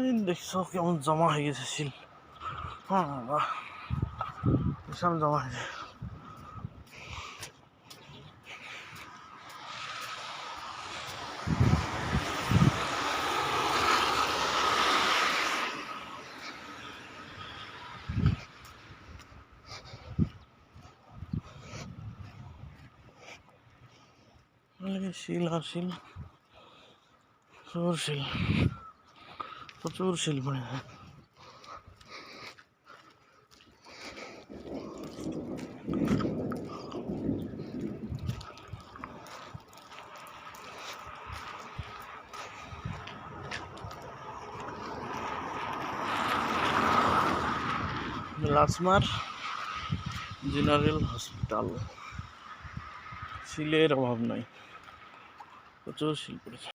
এই দেখছো কেমন জমা হয়ে গেছে শিল। হ্যাঁ বাহ, বিশাল জমা হয়েছে। শিল আর শিল, প্রচুর শিল, প্রচুর শিল পড়েছে। লাসমার জেনারেল হসপিটাল, শিলের অভাব নাই, প্রচুর শিল পড়েছে।